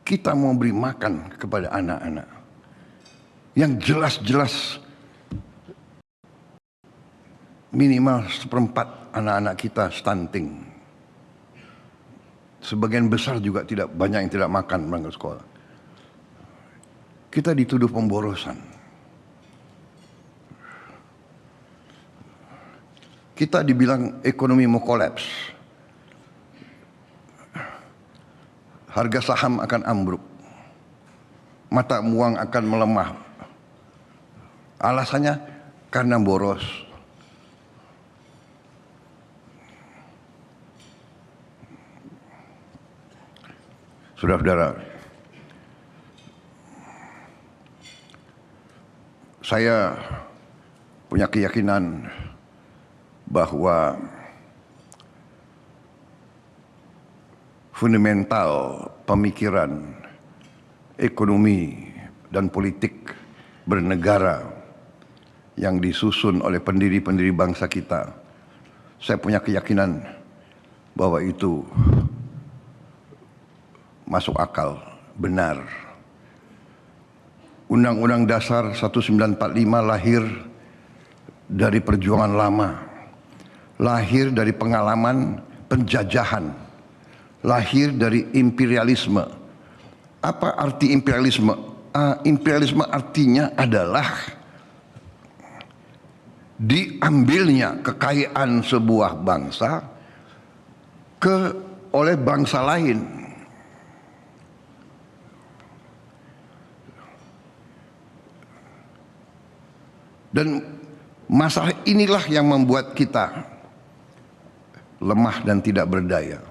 kita mau beri makan kepada anak-anak yang jelas-jelas minimal 1/4 anak-anak kita stunting. Sebagian besar juga banyak yang tidak makan berangkat sekolah. Kita dituduh pemborosan. Kita dibilang ekonomi mau kolaps. Harga saham akan ambruk. Mata uang akan melemah. Alasannya karena boros. Saudara-saudara, saya punya keyakinan bahwa fundamental pemikiran ekonomi dan politik bernegara yang disusun oleh pendiri-pendiri bangsa kita, saya punya keyakinan bahwa itu masuk akal, benar. Undang-Undang Dasar 1945 lahir dari perjuangan lama, lahir dari pengalaman penjajahan, lahir dari imperialisme. Apa arti imperialisme? Imperialisme artinya adalah diambilnya kekayaan sebuah bangsa oleh bangsa lain. Dan masalah inilah yang membuat kita lemah dan tidak berdaya.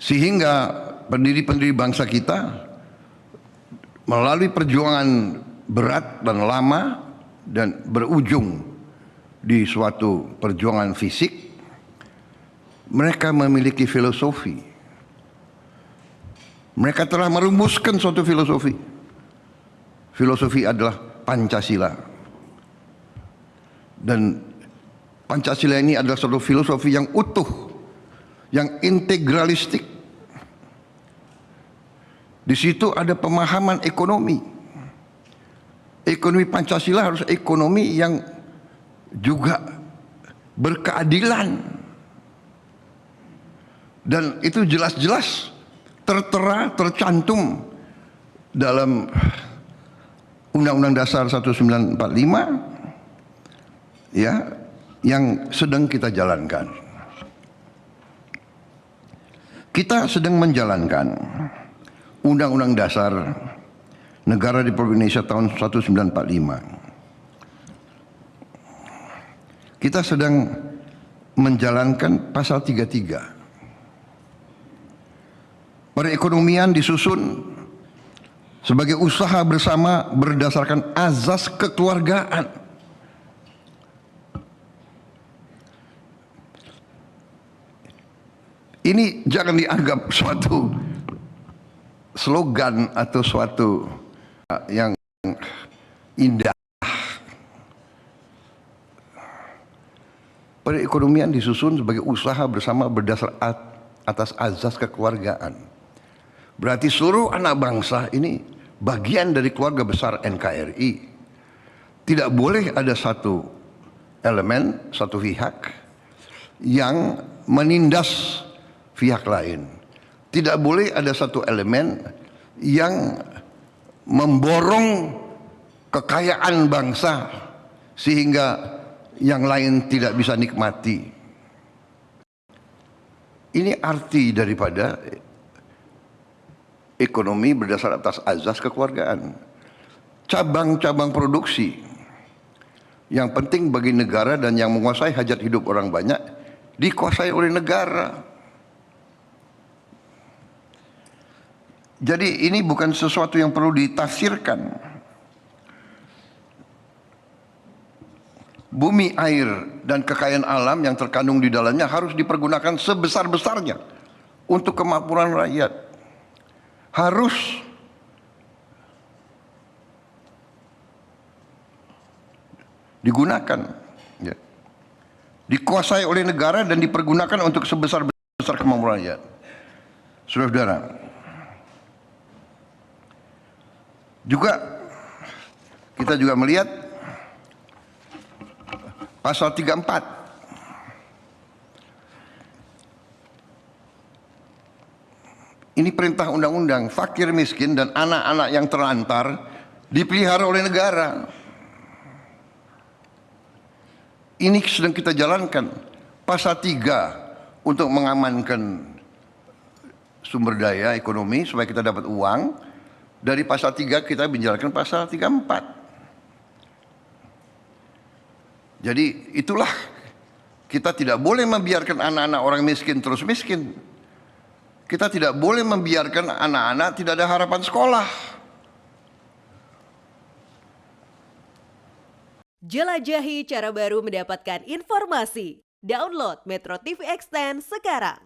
Sehingga pendiri-pendiri bangsa kita melalui perjuangan berat dan lama dan berujung di suatu perjuangan fisik, mereka memiliki filosofi. Mereka telah merumuskan suatu filosofi. Filosofi adalah Pancasila. Dan Pancasila ini adalah suatu filosofi yang utuh, yang integralistik. Di situ ada pemahaman ekonomi. Ekonomi Pancasila harus ekonomi yang juga berkeadilan. Dan itu jelas-jelas tertera, tercantum dalam Undang-Undang Dasar 1945 ya, yang sedang kita jalankan. Kita sedang menjalankan Undang-Undang Dasar Negara Republik Indonesia tahun 1945. Kita sedang menjalankan pasal 33. Perekonomian disusun sebagai usaha bersama berdasarkan azas kekeluargaan. Ini jangan dianggap suatu slogan atau suatu yang indah. Perekonomian disusun sebagai usaha bersama berdasar atas azas kekeluargaan. Berarti seluruh anak bangsa ini bagian dari keluarga besar NKRI. Tidak boleh ada satu elemen, satu pihak yang menindas pihak lain. Tidak boleh ada satu elemen yang memborong kekayaan bangsa sehingga yang lain tidak bisa nikmati. Ini arti daripada ekonomi berdasar atas azas kekeluargaan. Cabang-cabang produksi yang penting bagi negara dan yang menguasai hajat hidup orang banyak dikuasai oleh negara. Jadi ini bukan sesuatu yang perlu ditafsirkan. Bumi, air, dan kekayaan alam yang terkandung di dalamnya harus dipergunakan sebesar-besarnya untuk kemakmuran rakyat. Harus digunakan, ya, dikuasai oleh negara dan dipergunakan untuk sebesar-besar kemakmuran rakyat. Saudara-saudara, Juga kita juga melihat pasal 34. Ini perintah undang-undang, fakir miskin dan anak-anak yang terlantar dipelihara oleh negara. Ini sedang kita jalankan. Pasal 3 untuk mengamankan sumber daya ekonomi supaya kita dapat uang. Dari pasal 3 kita menjalankan pasal 34. Jadi itulah, kita tidak boleh membiarkan anak-anak orang miskin terus miskin. Kita tidak boleh membiarkan anak-anak tidak ada harapan sekolah. Jelajahi cara baru mendapatkan informasi. Download Metro TV Extend sekarang.